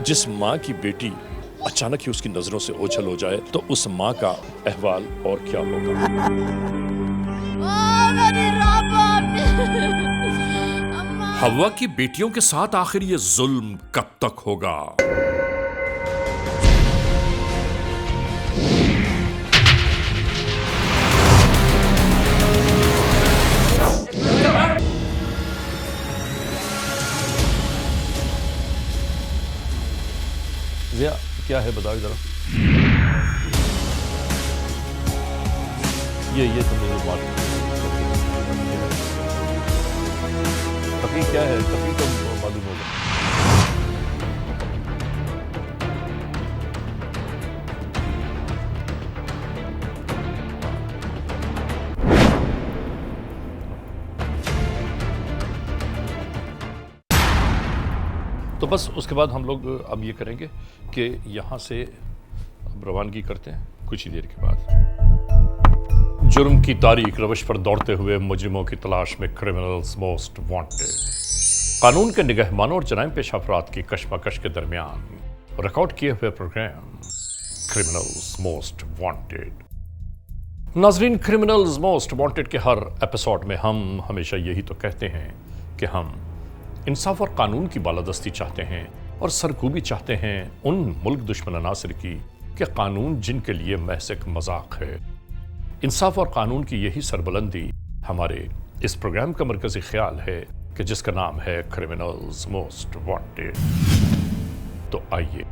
जिस माँ की बेटी अचानक ही उसकी नजरों से ओझल हो जाए तो उस माँ का अहवाल और क्या होगा। हव्वा की बेटियों के साथ आखिर ये जुल्म कब तक होगा। जिया क्या है बताओ जरा। ये तुमने जो बात कभी क्या है कभी तो मालूम होगा। तो बस उसके बाद हम लोग अब ये करेंगे कि यहाँ से अब रवानगी करते हैं कुछ ही देर के बाद। जुर्म की तारीख रवश पर दौड़ते हुए मुजरिमों की तलाश में क्रिमिनल्स मोस्ट वांटेड। कानून के निगहबानों और जराइम पेश अफराद की कशमकश के दरमियान रिकॉर्ड किए हुए प्रोग्राम क्रिमिनल्स मोस्ट वांटेड। नाजरीन, क्रिमिनल्स मोस्ट वांटेड के हर एपिसोड में हम हमेशा यही तो कहते हैं कि हम इंसाफ और कानून की बालादस्ती चाहते हैं और सरकूबी चाहते हैं उन मुल्क दुश्मन अनासर की कि कानून जिनके लिए महज एक मजाक है। इंसाफ और कानून की यही सरबुलंदी हमारे इस प्रोग्राम का मरकजी ख्याल है कि जिसका नाम है क्रिमिनल्स मोस्ट वांटेड। तो आइए,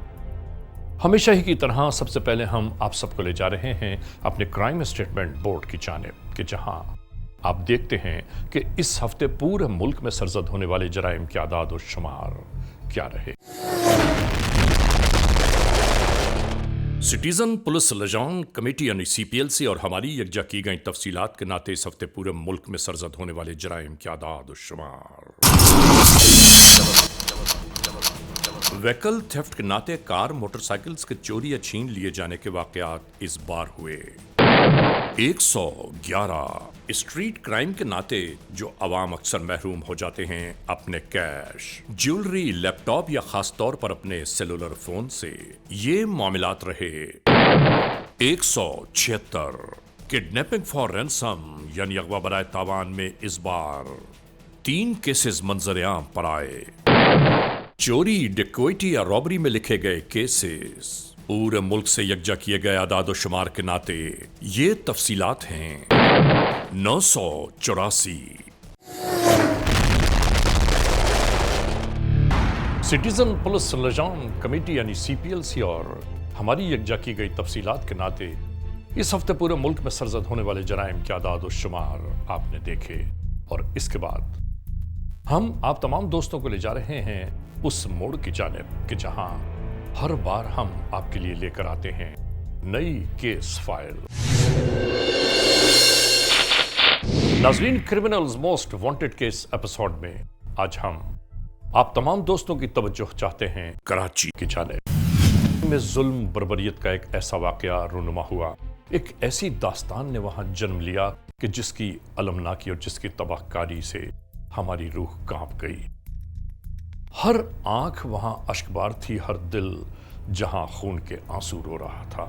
हमेशा ही की तरह सबसे पहले हम आप सबको ले जा रहे हैं अपने क्राइम स्टेटमेंट बोर्ड की जानिब कि जहां आप देखते हैं कि इस हफ्ते पूरे मुल्क में सरजद होने वाले जराइम के आदाद और शुमार क्या रहे। सिटीजन पुलिस लिजान कमेटी यानी CPLC और हमारी यकजा की गई तफसीलात के नाते इस हफ्ते पूरे मुल्क में सरजद होने वाले जराइम के आदाद और शुमार। व्हीकल थेफ्ट के नाते कार मोटरसाइकिल्स के चोरी या छीन लिए जाने के वाकयात इस बार हुए 111। स्ट्रीट क्राइम के नाते जो अवाम अक्सर महरूम हो जाते हैं अपने कैश, ज्वेलरी, लैपटॉप या खास तौर पर अपने सेलुलर फोन से, ये मामलात रहे 176। किडनैपिंग फॉर रैंसम यानी अगवा बराए तावान में इस बार 3 केसेस मंजर-ए-आम पर आए। चोरी, डिक्वेटी या रॉबरी में लिखे गए केसेस पूरे मुल्क से यकजा किए गए आदाद और शुमार के नाते ये तफसीलात हैं 984। सिटीजन पुलिस लिजान कमेटी यानी CPLC और हमारी यकजा की गई तफसीलात के नाते इस हफ्ते पूरे मुल्क में सरजद होने वाले जराइम के आदाद और शुमार आपने देखे। और इसके बाद हम आप तमाम दोस्तों को ले जा रहे हैं उस मोड़ की जानिब कि जहां हर बार हम आपके लिए लेकर आते हैं नई केस फाइल। नाज़रीन, criminals most wanted case episode में आज हम आप तमाम दोस्तों की तवज्जो चाहते हैं कराची की जानिब में जुल्म बर्बरियत का एक ऐसा वाकया रूनुमा हुआ, एक ऐसी दास्तान ने वहां जन्म लिया कि जिसकी अलमनाकी और जिसकी तबाहकारी से हमारी रूह कांप गई। हर आंख वहां अश्कबार थी, हर दिल जहां खून के आंसू रो रहा था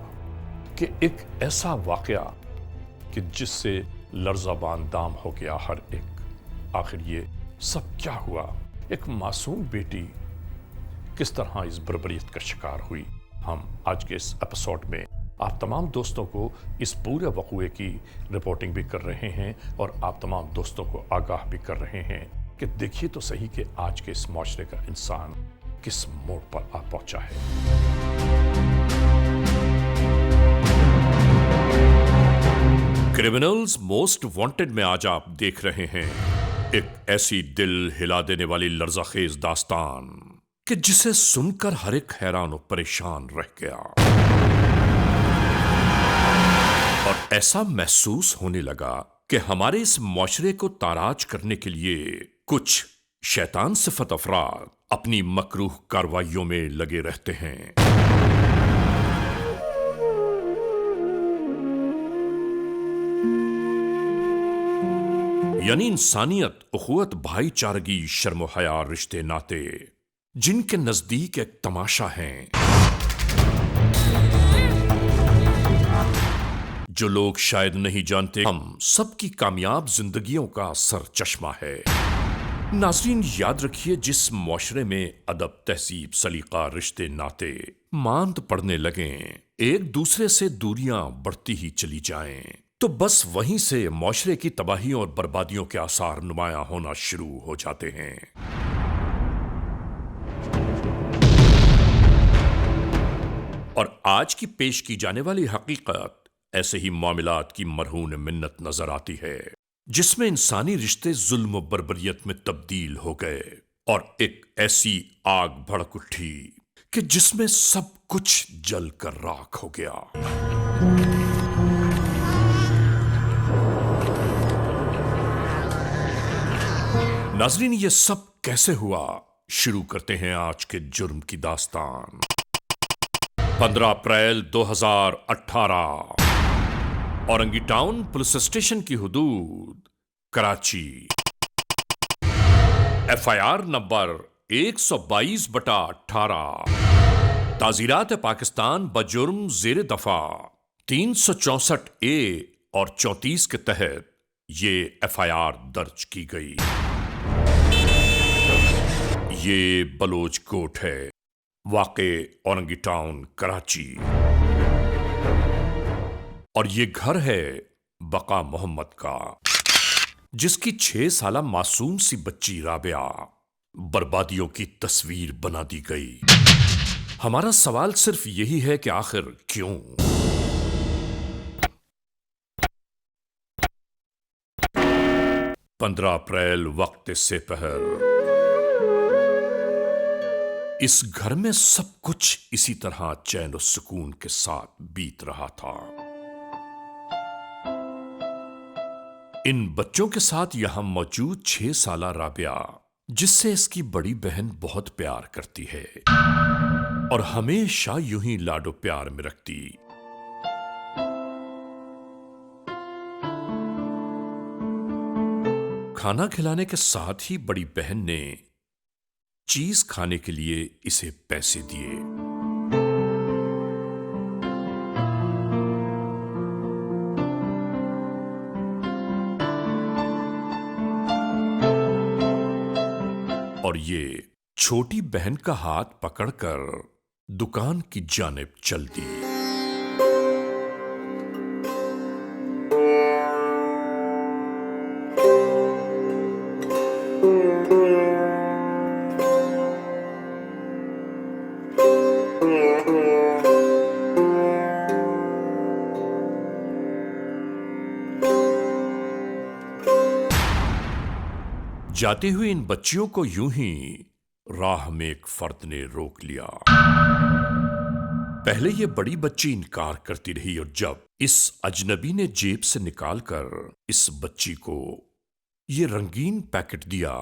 कि एक ऐसा वाकया कि जिससे लर्ज़ाबान दाम हो गया हर एक। आखिर ये सब क्या हुआ? एक मासूम बेटी किस तरह इस बर्बरियत का शिकार हुई? हम आज के इस एपिसोड में आप तमाम दोस्तों को इस पूरे वक़ूए की रिपोर्टिंग भी कर रहे हैं और आप तमाम दोस्तों को आगाह भी कर रहे हैं कि देखिए तो सही कि आज के इस माशरे का इंसान किस मोड़ पर आ पहुंचा है। क्रिमिनल्स मोस्ट वांटेड में आज आप देख रहे हैं एक ऐसी दिल हिला देने वाली लर्ज़ाखेज दास्तान कि जिसे सुनकर हर एक हैरान और परेशान रह गया और ऐसा महसूस होने लगा कि हमारे इस मुआशरे को ताराज करने के लिए कुछ शैतान सिफत अफराद अपनी मकरूह कार्रवाइयों में लगे रहते हैं। यानी इंसानियत, उखुवत, भाईचारगी, शर्म हया, रिश्ते नाते जिनके नजदीक एक तमाशा है, जो लोग शायद नहीं जानते हम सबकी कामयाब जिंदगियों का सर चश्मा है। नाज़रीन, याद रखिए, जिस मुआशरे में अदब, तहजीब, सलीका, रिश्ते, नाते मांद पड़ने लगें, एक दूसरे से दूरियां बढ़ती ही चली जाएं, तो बस वहीं से मुआशरे की तबाहियों और बर्बादियों के आसार नुमायां होना शुरू हो जाते हैं। और आज की पेश की जाने वाली हकीकत ऐसे ही मामलात की मरहून मिन्नत नजर आती है, जिसमें इंसानी रिश्ते जुल्म और बर्बरियत में तब्दील हो गए और एक ऐसी आग भड़क उठी कि जिसमें सब कुछ जल कर राख हो गया। नाजरीन, ये सब कैसे हुआ? शुरू करते हैं आज के जुर्म की दास्तान। 15 अप्रैल 2018, औरंगी टाउन पुलिस स्टेशन की हुदूद, कराची। FIR नंबर 122/18, ताज़ीरात पाकिस्तान बजुर्म ज़ेर दफा 364A और 34 के तहत ये FIR दर्ज की गई। ये बलोच कोट है, वाक़े औरंगी टाउन, कराची। और ये घर है बका मोहम्मद का, जिसकी 6 साला मासूम सी बच्ची राबिया बर्बादियों की तस्वीर बना दी गई। हमारा सवाल सिर्फ यही है कि आखिर क्यों? पंद्रह अप्रैल वक्त से पहर इस घर में सब कुछ इसी तरह चैन और सुकून के साथ बीत रहा था। इन बच्चों के साथ यहां मौजूद 6 साला राबिया, जिससे इसकी बड़ी बहन बहुत प्यार करती है और हमेशा यूं ही लाडो प्यार में रखती। खाना खिलाने के साथ ही बड़ी बहन ने चीज खाने के लिए इसे पैसे दिए। और ये छोटी बहन का हाथ पकड़कर दुकान की जानिब चल दी। जाते हुए इन बच्चियों को यूं ही राह में एक फर्द ने रोक लिया। पहले ये बड़ी बच्ची इनकार करती रही और जब इस अजनबी ने जेब से निकालकर इस बच्ची को ये रंगीन पैकेट दिया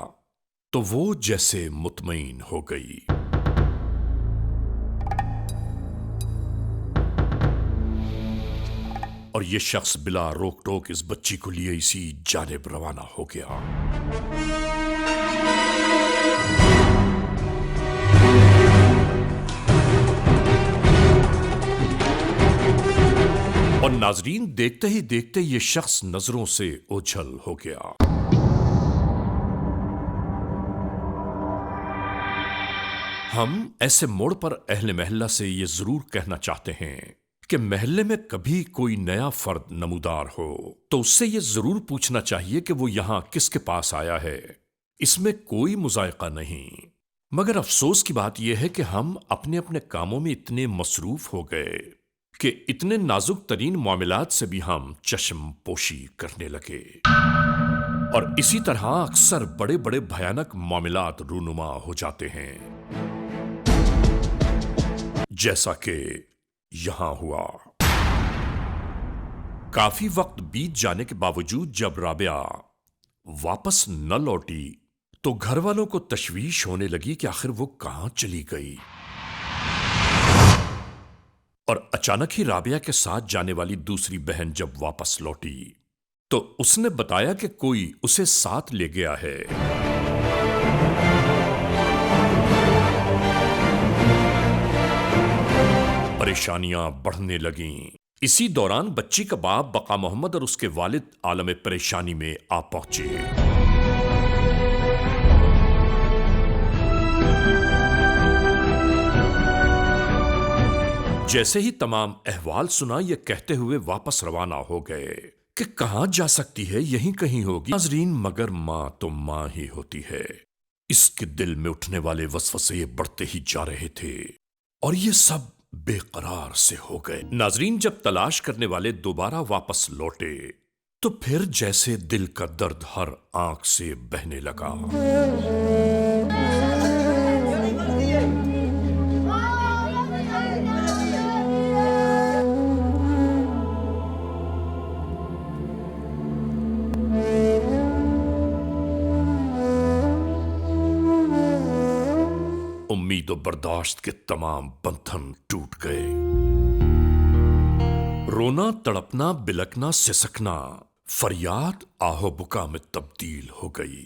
तो वो जैसे मुतमईन हो गई। और ये शख्स बिला रोक टोक इस बच्ची को लिए इसी जानिब रवाना हो गया। और नाजरीन, देखते ही देखते ये शख्स नजरों से ओझल हो गया। हम ऐसे मोड़ पर अहले महल्ला से ये जरूर कहना चाहते हैं कि महल्ले में कभी कोई नया फर्द नमूदार हो तो उससे ये जरूर पूछना चाहिए कि वो यहां किसके पास आया है। इसमें कोई मुजायका नहीं, मगर अफसोस की बात यह है कि हम अपने अपने कामों में इतने मसरूफ हो गए कि इतने नाजुक तरीन मामलात से भी हम चश्म पोशी करने लगे। और इसी तरह अक्सर बड़े बड़े भयानक मामलात रूनुमा हो जाते हैं, जैसा कि यहां हुआ। काफी वक्त बीत जाने के बावजूद जब राबिया वापस न लौटी तो घर वालों को तशवीश होने लगी कि आखिर वो कहां चली गई। और अचानक ही राबिया के साथ जाने वाली दूसरी बहन जब वापस लौटी तो उसने बताया कि कोई उसे साथ ले गया है। परेशानियां बढ़ने लगीं। इसी दौरान बच्ची का बाप बका मोहम्मद और उसके वालिद आलम परेशानी में आ पहुंचे। जैसे ही तमाम अहवाल सुना, ये कहते हुए वापस रवाना हो गए कि कहां जा सकती है, यहीं कहीं होगी नाजरीन, मगर मां तो मां ही होती है। इसके दिल में उठने वाले वसवसे बढ़ते ही जा रहे थे और ये सब बेकरार से हो गए। नाजरीन, जब तलाश करने वाले दोबारा वापस लौटे तो फिर जैसे दिल का दर्द हर आंख से बहने लगा। उम्मीद और बर्दाश्त के तमाम बंधन टूट गए। रोना, तड़पना, बिलकना, सिसकना, फरियाद आहो बुका में तब्दील हो गई।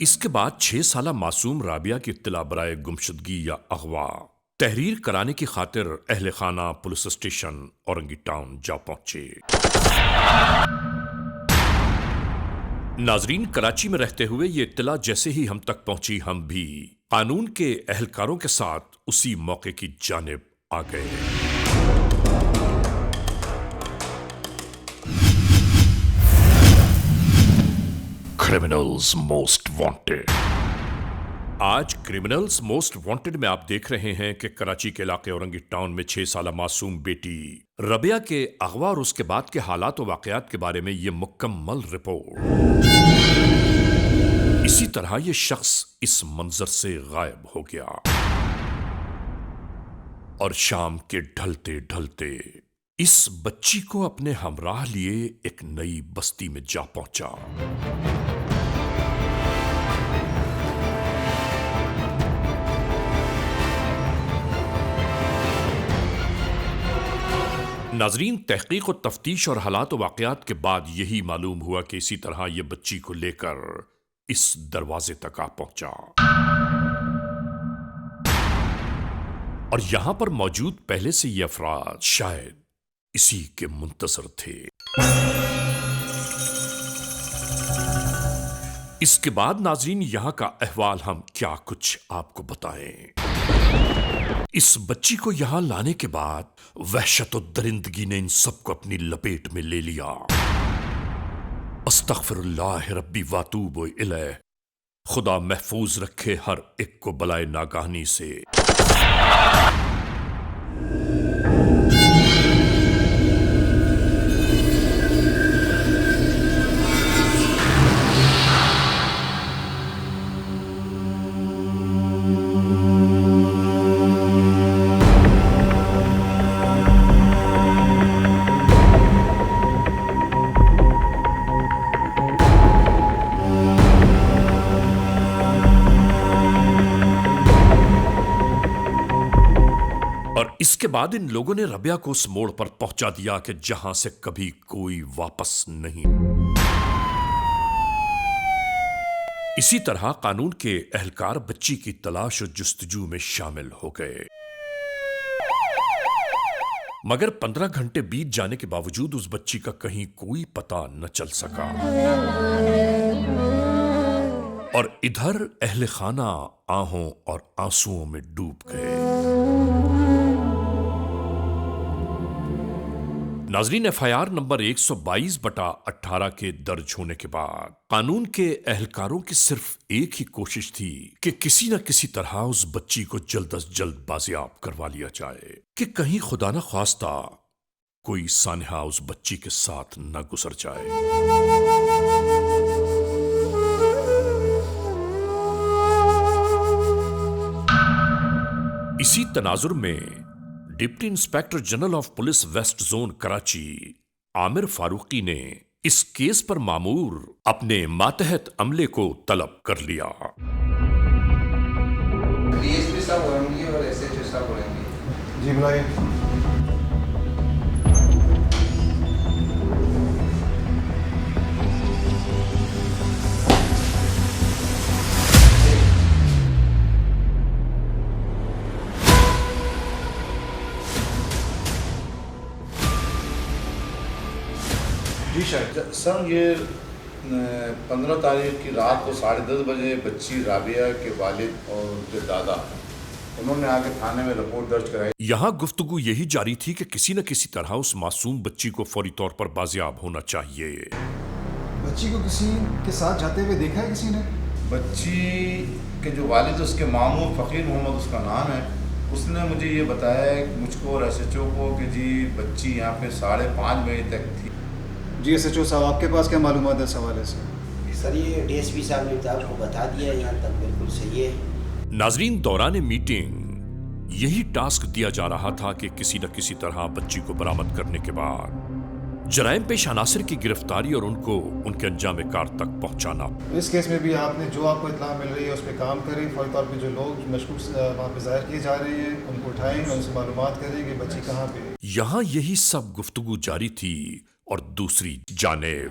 इसके बाद 6 साला मासूम राबिया की इत्तला बराए गुमशुदगी या अगवा तहरीर कराने की खातिर अहले खाना पुलिस स्टेशन औरंगी टाउन जा पहुंचे। नाजरीन, कराची में रहते हुए ये इत्तला जैसे ही हम तक पहुंची, हम भी कानून के एहलकारों के साथ उसी मौके की जानिब आ गए। Criminals most wanted. आज क्रिमिनल्स मोस्ट वांटेड में आप देख रहे हैं कि कराची के इलाके औरंगी टाउन में 6 साला मासूम बेटी रबिया के अगवा और उसके बाद के हालात और वाकयात के बारे में यह मुकम्मल रिपोर्ट। इसी तरह यह शख्स इस मंजर से गायब हो गया और शाम के ढलते ढलते इस बच्ची को अपने हमराह लिए एक नई बस्ती में जा पहुंचा। नाजरीन, तहकीक और तफ्तीश और हालात और वाकयात के बाद यही मालूम हुआ कि इसी तरह यह बच्ची को लेकर इस दरवाजे तक आ पहुंचा और यहां पर मौजूद पहले से ये अफराद शायद इसी के मुंतजर थे। इसके बाद नाजरीन, यहां का अहवाल हम क्या कुछ आपको बताएं। इस बच्ची को यहां लाने के बाद वहशत और दरिंदगी ने इन सबको अपनी लपेट में ले लिया। अस्तगफिरुल्लाह रब्बी वातूब इलैह। खुदा महफूज रखे हर एक को बलाए नागाहनी से। इसके बाद इन लोगों ने रबिया को उस मोड़ पर पहुंचा दिया कि जहां से कभी कोई वापस नहीं। इसी तरह कानून के एहलकार बच्ची की तलाश और जुस्तजू में शामिल हो गए, मगर 15 घंटे बीत जाने के बावजूद उस बच्ची का कहीं कोई पता न चल सका। और इधर अहले खाना आहों और आंसुओं में डूब गए। नाजरीन, एफआईआर नंबर 122/18 के दर्ज होने के बाद कानून के एहलकारों की सिर्फ एक ही कोशिश थी कि किसी न किसी तरह उस बच्ची को जल्द अज जल्द बाजियाब करवा लिया जाए कि कहीं खुदा न ख्वास्ता कोई सानहा उस बच्ची के साथ न गुजर जाए। इसी तनाजुर में deputy inspector general of police west zone Karachi Aamir Farooqui ने इस केस पर मामूर अपने मातहत अमले को तलब कर लिया। डीएसपी साहब औरंगी और एसएचओ साहब औरंगी जी बुलाइए। जी शायद सर ये 15 तारीख की रात को 10:30 बजे बच्ची राबिया के वालिद और उनके दादा उन्होंने आके थाने में रिपोर्ट दर्ज कराई। यहां गुफ्तगू यही जारी थी कि किसी न किसी तरह उस मासूम बच्ची को फौरी तौर पर बाजियाब होना चाहिए। बच्ची को किसी के साथ जाते हुए देखा है किसी ने? बच्ची के जो वालिद उसके मामू फ़कीर मोहम्मद उसका नाम है, उसने मुझे ये बताया मुझको और SHO को कि जी बच्ची यहाँ पे 5:30 बजे तक थी। जी SHO साहब, आपके पास क्या मालूमात है इस हवाले से? सर ये DSP साहब ने आपको बता दिया, यहाँ तक बिल्कुल सही है। नाजरीन, दौरान मीटिंग यही टास्क दिया जा रहा था कि किसी न किसी तरह बच्ची को बरामद करने के बाद जराइम पेश अनासर की गिरफ्तारी और उनको उनके अंजाम कार तक पहुंचाना। इस केस में भी आपने जो आपको इत्तला मिल रही है उस पर काम करें। फौरी तौर पे जो लोग मशकूक वहाँ पे जाहिर किए जा रहे हैं उनको उठाएं, उनसे मालूमात करें कि बच्ची कहाँ पे है। यहां यही सब गुफ्तगू जारी थी और दूसरी जानेब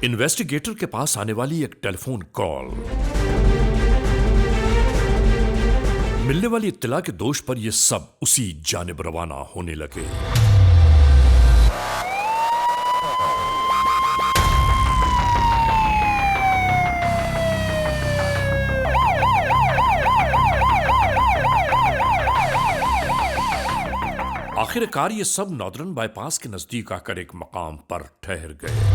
इन्वेस्टिगेटर के पास आने वाली एक टेलीफोन कॉल मिलने वाली इत्तला के दोष पर यह सब उसी जानिब रवाना होने लगे। आखिरकार ये सब नॉर्दर्न बाईपास के नजदीक आकर एक मकाम पर ठहर गए।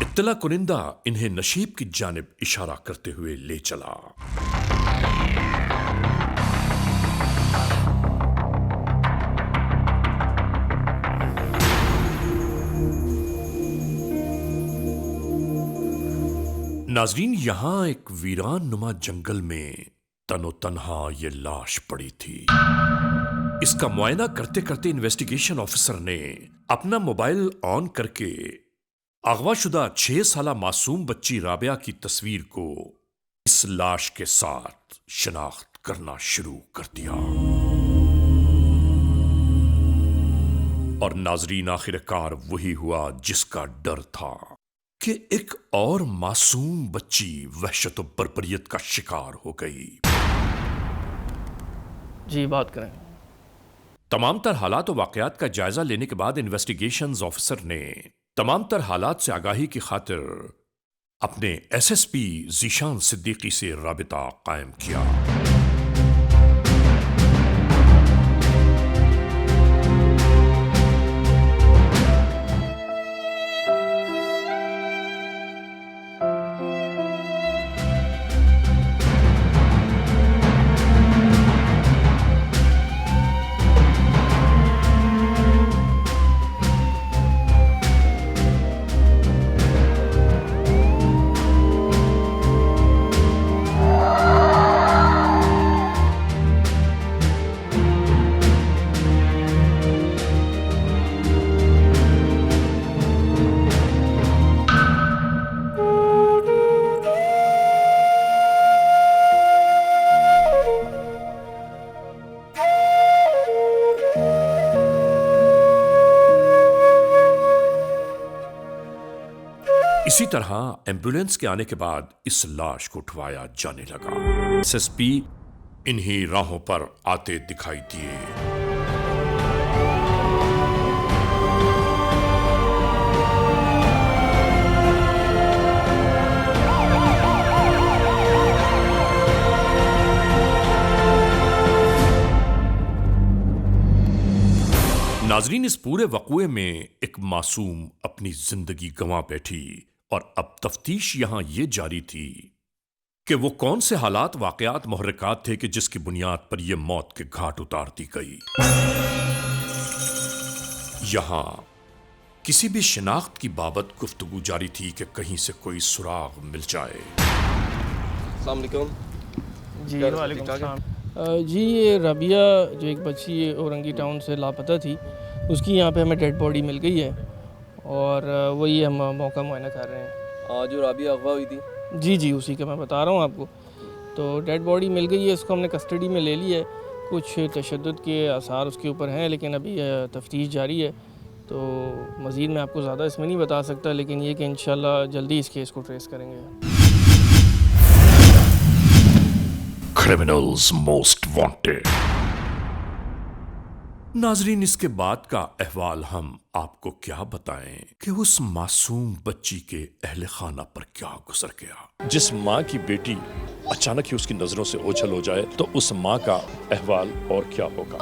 इत्तला कुनिंदा इन्हें नशीब की जानिब इशारा करते हुए ले चला। नाजरीन, यहां एक वीरान नुमा जंगल में तनो तन्हा ये लाश पड़ी थी। इसका मुआयना करते करते इन्वेस्टिगेशन ऑफिसर ने अपना मोबाइल ऑन करके अगवाशुदा 6 साला मासूम बच्ची राबिया की तस्वीर को इस लाश के साथ शनाख्त करना शुरू कर दिया। और नाजरीन, आखिरकार वही हुआ जिसका डर था कि एक और मासूम बच्ची वहशत और बर्बरियत का शिकार हो गई। जी बात करें। तमाम तर हालात और वाकयात का जायजा लेने के बाद इन्वेस्टिगेशंस ऑफिसर ने तमाम तर हालात से आगाही की खातिर अपने SSP ज़ीशान सिद्दीकी से राबिता कायम किया। इसी तरह एम्बुलेंस के आने के बाद इस लाश को उठवाया जाने लगा। SSP इन्हीं राहों पर आते दिखाई दिए। नाजरीन, इस पूरे वक़्वे में एक मासूम अपनी जिंदगी गंवा बैठी और अब तफ्तीश यहां यह जारी थी कि वो कौन से हालात वाकयात मुहर्रिकात थे कि जिसकी बुनियाद पर यह मौत के घाट उतार दी गई। यहां किसी भी शिनाख्त की बाबत गुफ्तगू जारी थी कि कहीं से कोई सुराग मिल जाए। अस्सलाम वालेकुम। जी क्या रस्म वालेकुम ठीक-ठाक है? सलाम। जी ये रबिया जो एक बच्ची औरंगी टाउन से लापता थी, उसकी यहाँ पे हमें डेड बॉडी मिल गई है और वही हम मौका मुआयना कर रहे हैं। जो राबिया अगवा हुई थी। जी जी उसी का मैं बता रहा हूँ आपको। तो डेड बॉडी मिल गई है, इसको हमने कस्टडी में ले लिया है। कुछ तशद्दुद के आसार उसके ऊपर हैं, लेकिन अभी तफ्तीश जारी है। तो मज़ीद मैं आपको ज़्यादा इसमें नहीं बता सकता, लेकिन ये कि इंशाल्लाह जल्दी इस केस को ट्रेस करेंगे। Criminals most wanted. नाजरीन, इसके बाद का अहवाल हम आपको क्या बताएं कि उस मासूम बच्ची के अहले खाना पर क्या गुजर गया। जिस माँ की बेटी अचानक ही उसकी नजरों से ओझल हो जाए तो उस माँ का अहवाल और क्या होगा।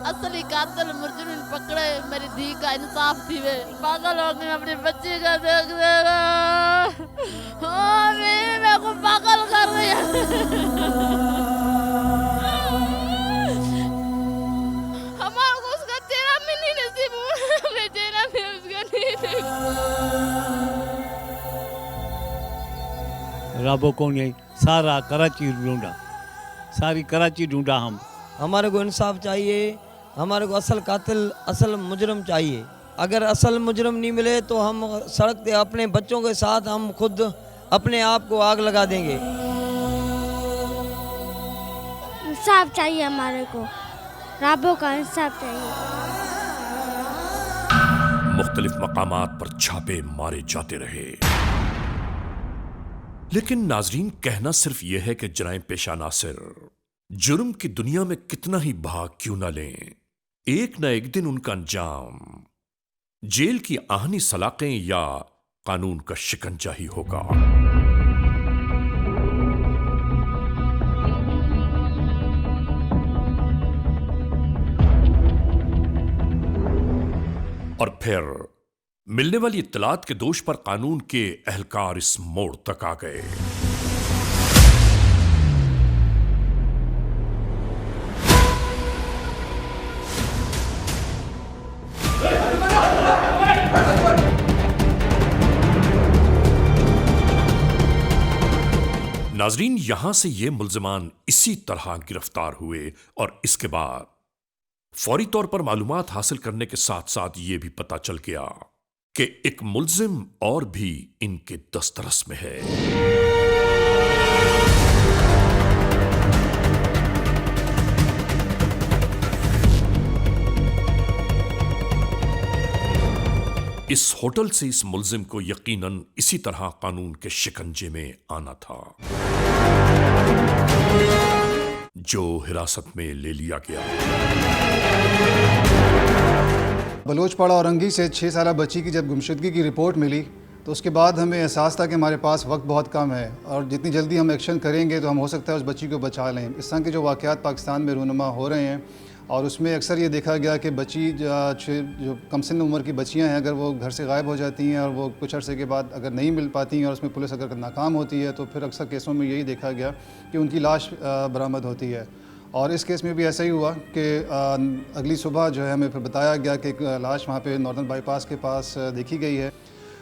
असली कातिल मुजरिम पकड़े, मेरी धी का इंसाफ थी। वे पागल हो गए अपने बच्चे का देख देगा। मेरे को पागल कर रही है। हमारे को उसका चेहरा भी नहीं नसीब हुआ। मैं चेहरा भी उसका नहीं देखा। राबो कौन है? सारा कराची ढूंढा, सारी कराची ढूंढा हम। हमारे को इंसाफ चाहिए, हमारे को असल कातिल, असल मुजरम चाहिए। अगर असल मुजरम नहीं मिले तो हम सड़क पे अपने बच्चों के साथ हम खुद अपने आप को आग लगा देंगे। इंसाफ चाहिए हमारे को, राबो का इंसाफ चाहिए। मुख्तलिफ मकामात पर छापे मारे जाते रहे, लेकिन नाजरीन कहना सिर्फ यह है कि जराइम पेशा नासिर जुर्म की दुनिया में कितना ही भाग क्यों न लें, एक न एक दिन उनका अंजाम जेल की आहनी सलाखें या कानून का शिकंजा ही होगा। और फिर मिलने वाली इत्तलात के दोष पर कानून के अहलकार इस मोड़ तक आ गए। नाजरीन, यहां से ये मुल्जिमान इसी तरह गिरफ्तार हुए और इसके बाद फौरी तौर पर मालूमात हासिल करने के साथ साथ ये भी पता चल गया कि एक मुल्जिम और भी इनके दस्तरस में है। इस होटल से इस मुल्जिम को यकीनन इसी तरह कानून के शिकंजे में आना था, जो हिरासत में ले लिया गया। बलोचपाड़ा औरंगी से 6 साला बच्ची की जब गुमशुदगी की रिपोर्ट मिली तो उसके बाद हमें एहसास था कि हमारे पास वक्त बहुत कम है और जितनी जल्दी हम एक्शन करेंगे तो हम हो सकता है उस बच्ची को बचा लें। इस तरह के जो वाक़यात पाकिस्तान में रूनुमा हो रहे हैं और उसमें अक्सर ये देखा गया कि बच्ची जो कम सिन उम्र की बच्चियां हैं, अगर वो घर से गायब हो जाती हैं और वो कुछ अरसे के बाद अगर नहीं मिल पाती हैं और उसमें पुलिस अगर नाकाम होती है तो फिर अक्सर केसों में यही देखा गया कि उनकी लाश बरामद होती है। और इस केस में भी ऐसा ही हुआ कि अगली सुबह जो है हमें फिर बताया गया कि एक लाश वहाँ पे नॉर्दर्न बाईपास के पास देखी गई है।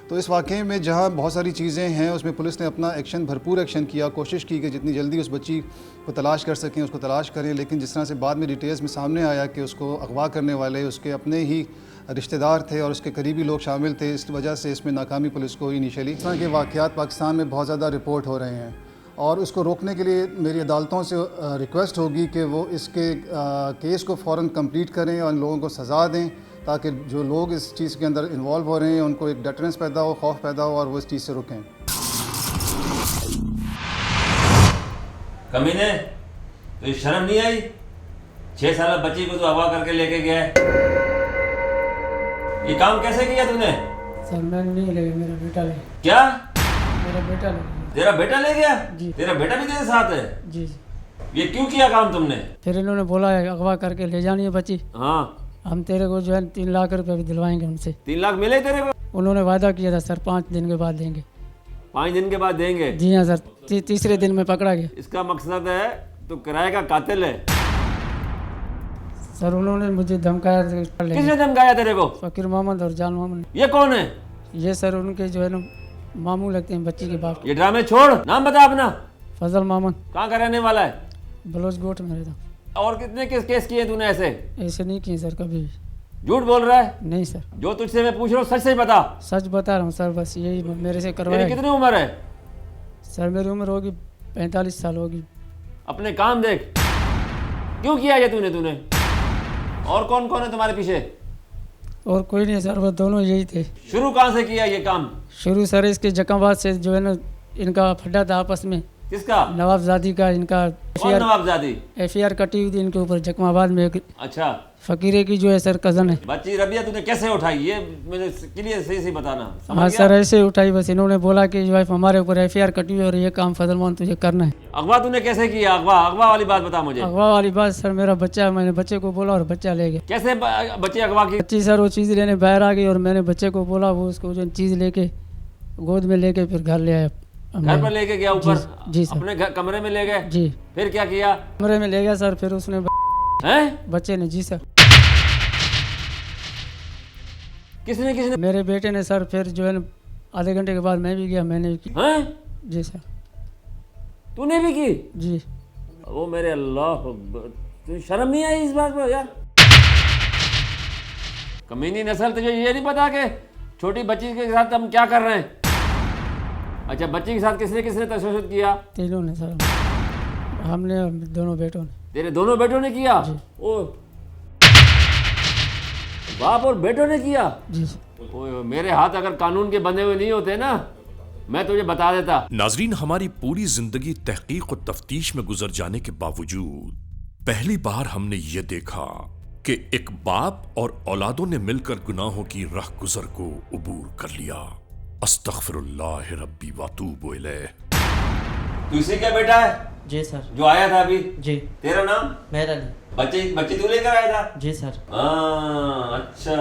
तो इस वाक़े में जहाँ बहुत सारी चीज़ें हैं उसमें पुलिस ने अपना एक्शन, भरपूर एक्शन किया, कोशिश की कि जितनी जल्दी उस बच्ची को तलाश कर सकें उसको तलाश करें। लेकिन जिस तरह से बाद में डिटेल्स में सामने आया कि उसको अगवा करने वाले उसके अपने ही रिश्तेदार थे और उसके करीबी लोग शामिल थे, इस वजह से इसमें नाकामी पुलिस को इनिशियली। इस तरह के वाक़यात पाकिस्तान में बहुत ज़्यादा रिपोर्ट हो रहे हैं और उसको रोकने के लिए मेरी अदालतों से रिक्वेस्ट होगी कि वो इसके केस को फ़ौरन कंप्लीट करें और इन लोगों को सज़ा दें, ताकि जो लोग इस चीज़ के अंदर इन्वॉल्व हो रहे हैं उनको एक डटरेंस पैदा हो, खौफ पैदा हो और वो इस चीज़ से रुकें। कमीने, तो शर्म नहीं आई? 6 साल बच्ची को तो अगवा करके लेके गया है। ये काम कैसे किया तूने? सर मैंने नहीं ले गया, मेरा बेटा ले। क्या? मेरा बेटा ले। तेरा बेटा ले गया? जी। तेरा बेटा भी तेरे साथ है? जी। ये क्यों किया काम तुमने? फिर इन्होंने बोला है अगवा करके ले जानी है बच्ची। हाँ। हम तेरे को जो है 3 लाख रुपए भी दिलवाएंगे उनसे। 3 लाख मिले तेरे को? उन्होंने वादा किया था सर 5 दिन के बाद देंगे। 5 दिन के बाद देंगे? जी हाँ सर, तीसरे दिन में पकड़ा गया। इसका मकसद है तो किराए का कातिल है। सर उन्होंने मुझे धमकाया। किसने धमकाया तेरे को? फकीर मोहम्मद और जान मोहम्मद। ये कौन है? ये सर उनके जो है ना मामू लगते हैं बच्ची के बाप। ये ड्रामे छोड़, नाम बता अपना। फजल मोहम्मद। कहाँ का रहने वाला है? बलोच गोट में रहता। और कितने केस किए तूने ऐसे? ऐसे नहीं किए सर कभी। झूठ बोल रहा है? नहीं सर। जो तुझसे मैं पूछ रहा हूँ सच सच बता। सच बता रहा हूँ सर, बस यही मेरे से करवाया। तेरी कितनी उम्र है? सर मेरी उम्र होगी 45 साल होगी। अपने काम देख, क्यों किया ये तूने? और कौन कौन है तुम्हारे पीछे? और कोई नहीं सर, वो दोनों यही थे। शुरू कहाँ से किया ये काम? शुरू सर इसके जकाबाद से जो है ना इनका फड्डा था आपस में। किसका? नवाबजादी का। इनका कौन नवाबजादी? FIR कटी हुई थी इनके ऊपर जकमाबाद में। अच्छा। फकीरे की जो है सर कज़न है। बच्ची रबिया तूने कैसे उठाई ये मुझे क्लियर सही बताना। हाँ सर ऐसे उठाई, बस इन्होंने बोला कि वाइफ हमारे ऊपर FIR कटी हुई और ये काम फजल मोहन तुझे करना है। अगवा तूने कैसे किया? अगवा वाली बात बता मुझे। अगवा वाली बात सर, मेरा बच्चा, मैंने बच्चे को बोला और बच्चा ले गया। कैसे बच्चे अगवा की? बच्ची सर वो चीज़ लेने बाहर आ गई और मैंने बच्चे को बोला, वो उसको जो चीज़ लेके गोद में लेके फिर घर ले आया। घर पर लेके गया ऊपर? जी सर। अपने कमरे में ले गए? जी। फिर क्या किया? कमरे में ले गया सर, फिर उसने बच्चे ने। जी सर। किसने? मेरे बेटे ने सर। फिर जो है ना आधे घंटे के बाद मैं भी गया, मैंने भी की। जी सर। तूने भी की? जी। ओ मेरे अल्लाह, तुझे शर्म नहीं आई इस बात पर यार? कमीनी नस्ल, तुझे ये नहीं पता कि छोटी बच्ची के साथ हम क्या कर रहे हैं? अच्छा, बच्ची के साथ किसने तशद्दुद किया? तीनों ने सर, हमने दोनों बेटों ने। तेरे दोनों बेटों ने किया? ओ बाप और बेटों ने किया? जी। ओए मेरे हाथ अगर कानून के बंधे हुए नहीं होते ना, मैं तुझे बता देता। नाजरीन, हमारी पूरी जिंदगी तहकीक और तफ्तीश में गुजर जाने के बावजूद पहली बार हमने ये देखा कि एक बाप और औलादों ने मिलकर गुनाहों की राह गुजर को उबूर कर लिया। अस्तगफिरुल्लाह रब्बी वातूबु इलैह। तू इसी का बेटा है? जी सर। जो आया था अभी? जी। तेरा नाम? मेरा नहीं। बच्ची तू लेकर आया था? जी सर। अच्छा,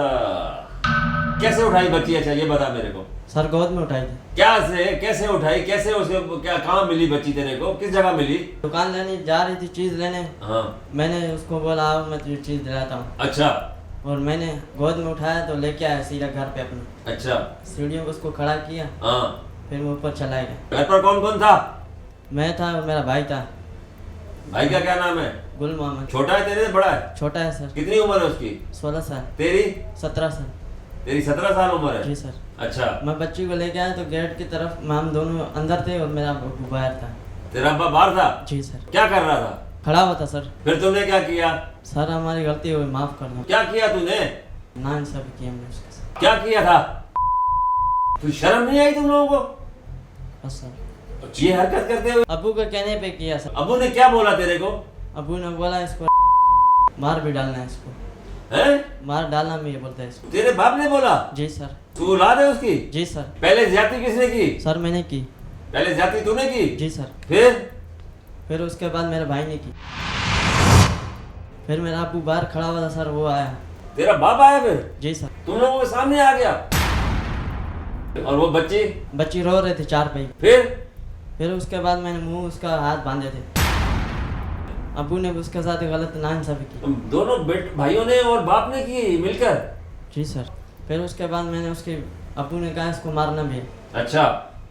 कैसे उठाई बच्ची? अच्छा ये बता मेरे को। सर गोद में उठाई थी। कैसे उठाई? कैसे उसके क्या कहाँ मिली बच्ची तेरे को? किस जगह मिली? दुकान लेने जा रही थी, चीज लेने। हाँ। मैंने उसको बोला आओ मैं तुझे चीज दिलाता हूँ। अच्छा। और मैंने गोद में उठाया तो लेके आया सीधा घर पे अपने। अच्छा। सीढ़ियों पर उसको खड़ा किया। हाँ। फिर वो ऊपर चला गया। घर पर कौन कौन था? मैं था और मेरा भाई था। भाई का क्या नाम है? गुल मोहम्मद। छोटा है तेरे से बड़ा है? छोटा है सर। कितनी उम्र है उसकी? 16 साल। तेरी? 17 साल। तेरी 17 साल उम्र है? जी सर। अच्छा। मैं बच्ची को लेके आया तो गेट की तरफ हम दोनों अंदर थे और मेरा अब्बू बाहर था। तेरा अब्बा बाहर था? जी सर। क्या कर रहा था? खड़ा हुआ था सर। फिर तुमने क्या किया? सर हमारी गलती हुई, माफ कर दो। क्या किया तूने? नाइंसाफी की हमने उसके साथ। क्या किया था? तुझे शर्म नहीं आई तुम लोगों को? बस सर। ये हरकत करते हुए अब्बू के कहने पे किया सर। अब्बू ने क्या बोला तेरे को? अब्बू ने बोला इसको मार भी डालना है इसको। हैं? मार डालना भी ये बोलता है इसको। तेरे बाप ने बोला? जी सर। तू औलाद है उसकी? जी सर। पहले ज्यादती किसने की? सर मैंने की। पहले ज्यादती तूने की? जी सर। फिर उसके बाद मेरे भाई ने की। फिर मेरा अब्बू बाहर खड़ा हुआ था सर, वो आया। तेरा बाप आया फिर? जी सर। तुम लोगों के सामने आ गया? और वो बच्ची रो रहे थे चार पे। फिर उसके बाद मैंने मुंह उसका हाथ बांधे थे। अब्बू ने उसके साथ गलत नाइंसाफी की। तुम दोनों भाइयों ने और बाप ने की मिलकर? जी सर। फिर उसके बाद मैंने उसके अब्बू ने कहा इसको मारना भी है। अच्छा।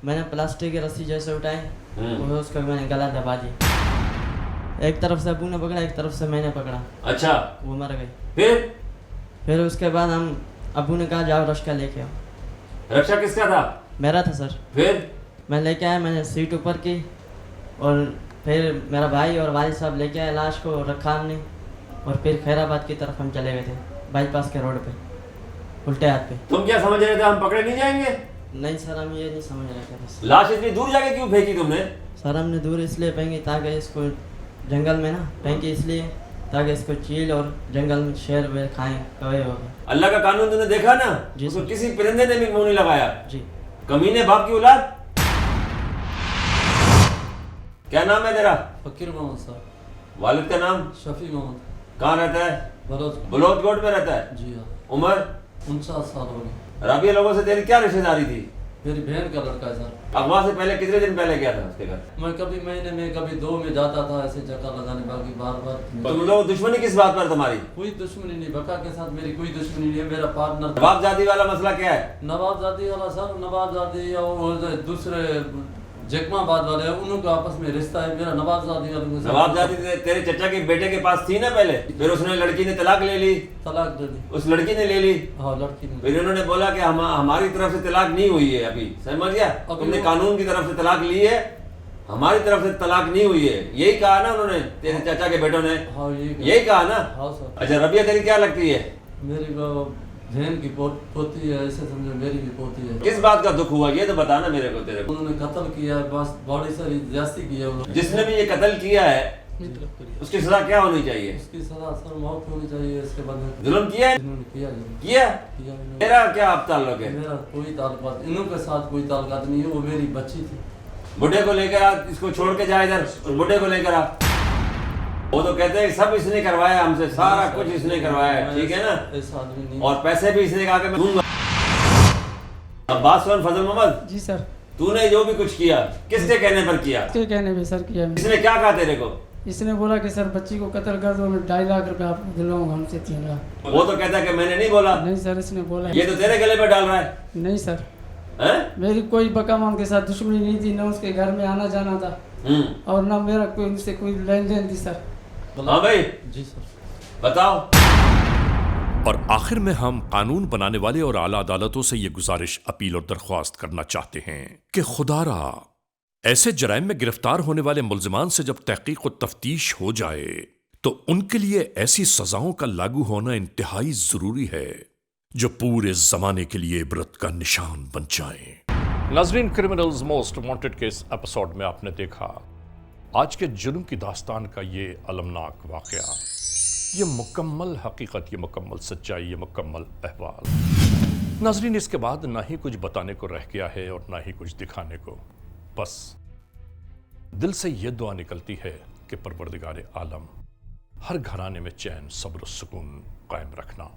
मैंने प्लास्टिक की रस्सी जैसे उठाई, वो उसका मैंने गला दबा दिया। एक तरफ से अब्बू ने पकड़ा, एक तरफ से मैंने पकड़ा। अच्छा। वो मर गई। फिर उसके बाद हम अब्बू ने कहा जाओ रक्षा लेके आओ। रक्षा किसका था? मेरा था सर। फिर मैं लेके आया, मैंने सीट ऊपर की और फिर मेरा भाई और वालिद साहब लेके आए लाश को, रखा हमने और फिर खैराबाद की तरफ हम चले गए थे, बाईपास के रोड पे, उल्टे हाथ पे। तुम क्या समझ रहे थे हम पकड़े नहीं जाएंगे? नहीं सर, हम ये नहीं समझ रहे थे। बस लाश इतनी दूर जाके क्यों फेंकी तुमने? सर हमने दूर इसलिए फेंकी ताकि इसको जंगल में ना फेंकी, इसलिए ताकि इसको चील और जंगल में शेर वेर खाएं, कौवे वगैरह। अल्लाह का कानून तूने देखा ना? जी उसको किसी परिंदे ने भी मुंह नहीं लगाया। जी। कमीने बाप की औलाद। क्या नाम है तेरा? फकीर मोहम्मद साहब। वालिद का नाम? शफी मोहम्मद। कहाँ रहता है? बलोचकोट में रहता है? जी हाँ। उम्र? 49 साल हो गई। राबिया लोगों से तेरी क्या रिश्तेदारी थी? मेरी बहन का लड़का है सर। अगवा से पहले कितने दिन पहले गया था उसके घर? मैं कभी महीने में कभी 2 में जाता था ऐसे चक्कर लगाने, बाकी बार बार। तुम लोग दुश्मनी किस बात पर तुम्हारी? कोई दुश्मनी नहीं, बका के साथ मेरी कोई दुश्मनी नहीं है। मेरा पार्टनर नवाबजादी वाला मसला क्या है? नवाबजादी वाला सर, नवाबजादी और दूसरे जकमाबाद वाले हैं, उनका आपस में रिश्ता है। मेरा नवाबजादी वाले से नवाबजादी तेरे चचा के बेटे के पास थी ना पहले, फिर उसने लड़की ने तलाक ले ली। तलाक ले ली उस लड़की ने ले ली। हाँ लड़की ने। फिर उन्होंने बोला कि हमारी तरफ से तलाक नहीं हुई है अभी, समझ गया? तुमने कानून की तरफ से तलाक ली है, हमारी तरफ से तलाक नहीं हुई है, यही कहा ना उन्होंने, तेरे चाचा के बेटों ने? हाँ यही कहा ना? हाँ सर। अच्छा रबिया तेरी क्या लगती है? मेरी बहन की पोती है, ऐसे समझो मेरी भी पोती है। किस बात का दुख हुआ ये तो बताना मेरे को। तेरे को उन्होंने कत्ल किया है, बस बड़ी सारी ज्यादती की है। जिसने भी ये कत्ल किया है उसकी सजा क्या होनी चाहिए? उसकी सजा सर मौत होनी चाहिए। इसके बाद जुल्म किया है? किया मेरा क्या अब ताल्लुक है? मेरा कोई ताल्लुक इन्हों के साथ कोई ताल्लुक नहीं है। वो मेरी बच्ची थी। बुढ़े को लेकर आ, इसको छोड़ के जा इधर, बुढ़े को लेकर आ। वो तो कहते हैं सब इसने करवाया हमसे, सारा कुछ इसने करवाया है, ठीक है ना? ऐसा आदमी नहीं। और पैसे भी इसने कहा कि मैं दूंगा। अब बात सुन फजल मोहम्मद। जी सर। तूने जो भी कुछ किया किसके कहने पर किया? किसके कहने पे सर किया? इसने क्या कहा तेरे को? इसने बोला कि सर बच्ची को कत्ल कर दो, मैं 2.5 लाख रुपए आपको दिलवाऊंगा, हमसे 3 लाख। वो तो कहता है कि मैंने नहीं बोला। नहीं सर इसने बोला। ये तो तेरे गले पे डाल रहा है। नहीं सर है? मेरी कोई बकामाम के साथ दुश्मनी नहीं थी, ना उसके घर में आना जाना था और ना मेरा कोई उनसे कोई लेन देन थी सर। हाँ भाई जी सर बताओ। और आखिर में हम कानून बनाने वाले और आला अदालतों से ये गुजारिश, अपील और दरख्वास्त करना चाहते हैं कि खुदारा ऐसे जराइम में गिरफ्तार होने वाले मुल्जिमान से जब तहकीक और तफ्तीश हो जाए तो उनके लिए ऐसी सजाओं का लागू होना इंतहाई जरूरी है जो पूरे जमाने के लिए इबरत का निशान बन जाए। नाजरीन, क्रिमिनल्स मोस्ट वांटेड के इस एपिसोड में आपने देखा आज के जुर्म की दास्तान का ये अलमनाक वाक़या, ये मुकम्मल हकीकत, ये मुकम्मल सच्चाई, ये मुकम्मल अहवाल। नाजरीन, इसके बाद ना ही कुछ बताने को रह गया है और ना ही कुछ दिखाने को। बस दिल से ये दुआ निकलती है कि परवरदिगार आलम हर घराने में चैन, सब्र और सुकून कायम रखना।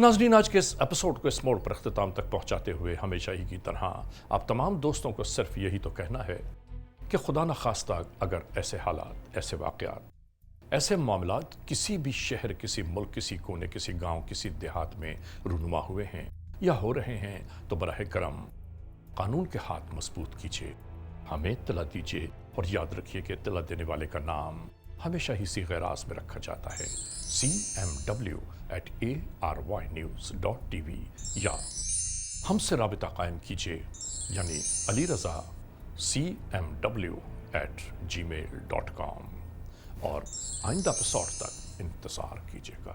नाजरीन, आज के इस एपिसोड को इस मोड़ पर अख्तिताम तक पहुंचाते हुए हमेशा ही की तरह आप तमाम दोस्तों को सिर्फ यही तो कहना है कि खुदा न खास्ता अगर ऐसे हालात, ऐसे वाक़यात, ऐसे मामलात किसी भी शहर, किसी मुल्क, किसी कोने, किसी गांव, किसी देहात में रूनुमा हुए हैं या हो रहे हैं तो बराह करम कानून के हाथ मजबूत कीजिए, हमें इत्तला दीजिए और याद रखिए कि इत्तला देने वाले का नाम हमेशा ही सीग़-ए-राज़ में रखा जाता है, cmw@arYnews.tv, या हमसे राबिता कायम कीजिए, यानी अली रज़ा cmw@gmail.com, और आइंदा एपिसोड तक इंतज़ार कीजिएगा।